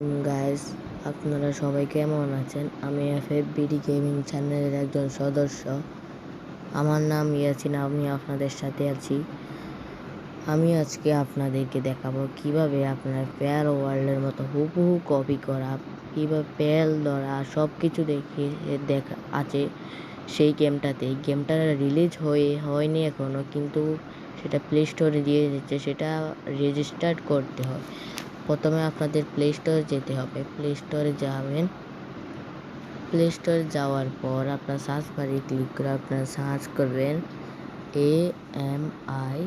Guys, আপনারা সবাই কেমন আছেন? আমি এফএফবিডি গেমিং চ্যানেলের একজন সদস্য। আমার নাম ইয়াসিন। আমি আপনাদের সাথে আছি। আমি আজকে আপনাদেরকে দেখাবো কিভাবে আপনারা পেয়ার ওয়ার্ল্ডের মতো হুবহু কপি করা, কীভাবে পেল ধরা সব কিছু দেখা আছে সেই গেমটাতে। গেমটা রিলিজ হয়নি এখনও, কিন্তু সেটা প্লে স্টোরে দিয়ে দিচ্ছে। সেটা রেজিস্টার করতে হয়। প্রথমে আপনাদের প্লে স্টোরে যেতে হবে। প্লে স্টোরে যাবেন। প্লে স্টোরে যাওয়ার পর আপনার সার্চ বারে ক্লিক করে আপনারা সার্চ করবেন AMI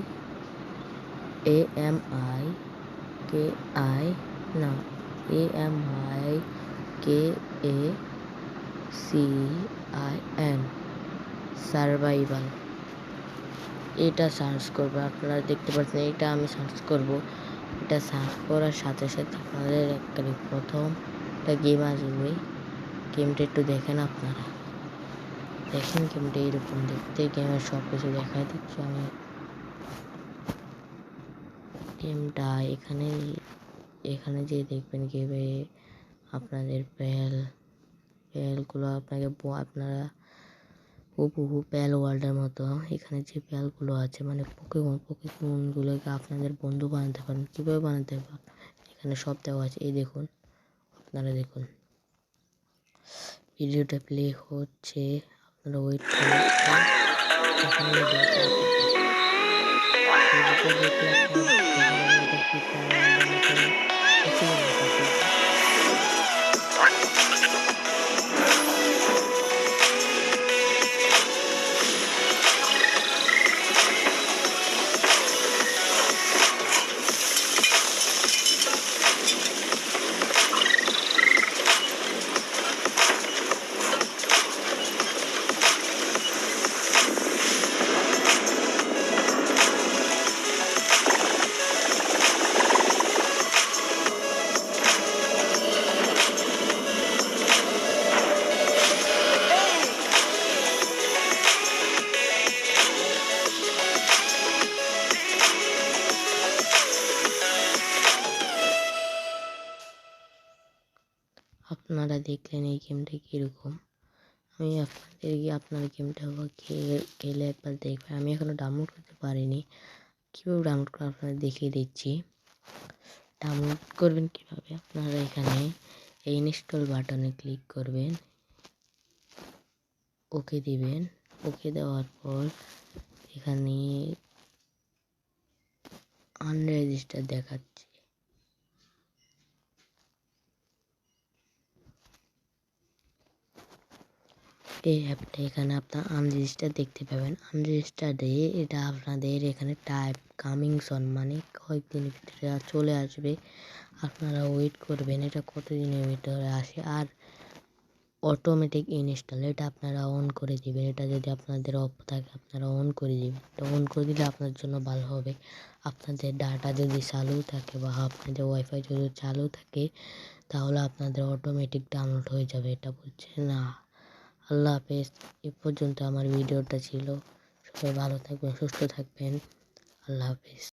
KACIN সার্ভাইভাল। এটা সার্চ করবে। আপনারা দেখতে পাচ্ছেন এটা আমি সার্চ করব। এটা সার্চ করার সাথে সাথে আপনাদের প্রথম একটা গেম আসবে। গেমটা একটু দেখেন। আপনারা দেখেন গেমটা এরকম দেখতে। গেমের সব কিছু দেখাই দিচ্ছি আমি। গেমটা এখানে যে দেখবেন গেমে আপনাদের প্যালগুলো আপনারা হুবহু প্যাল ওয়ার্ল্ডের মতো এখানে যে প্যালগুলো আছে, মানে পোকেমনগুলোকে আপনাদের বন্ধু বানাতে পারেন। কীভাবে বানাতে পারেন এখানে সব দেওয়া আছে। এই দেখুন, আপনারা দেখুন ভিডিওটা প্লে হচ্ছে। আপনারা ওয়েট করুন। আপনারা দেখলেন এই গেমটা কীরকম। আমি আপনার গেমটা খেলে একবার দেখবেন। আমি এখনও ডাউনলোড করতে পারিনি। কীভাবে ডাউনলোড করে আপনারা দেখিয়ে দিচ্ছি। ডাউনলোড করবেন কীভাবে, আপনারা এখানে এই ইনস্টল বাটনে ক্লিক করবেন, ওকে দিবেন। ওকে দেওয়ার পর এখানে আনরেজিস্টার দেখাচ্ছে। এই অ্যাপটা এখানে আপনার আনরেজিস্টার দেখতে পাবেন। আনরেজিস্টার দিয়ে এটা আপনাদের এখানে টাইপ কামিং সন, মানে কয়েকদিনের ভিতরে চলে আসবে। আপনারা ওয়েট করবেন এটা কতদিনের ভিতরে আসে। আর অটোমেটিক ইনস্টল এটা আপনারা অন করে দিবেন। এটা যদি আপনাদের অফ থাকে আপনারা অন করে দিবেন। এটা অন করে দিলে আপনার জন্য ভালো হবে। আপনাদের ডাটা যদি চালু থাকে বা আপনাদের ওয়াইফাই যদি চালু থাকে তাহলে আপনাদের অটোমেটিক ডাউনলোড হয়ে যাবে। এটা বলছে না। আল্লাহ হাফেজ। এ পর্যন্ত আমার ভিডিওটা ছিল। সবাই ভালো থাকবেন, সুস্থ থাকবেন। আল্লাহ হাফেজ।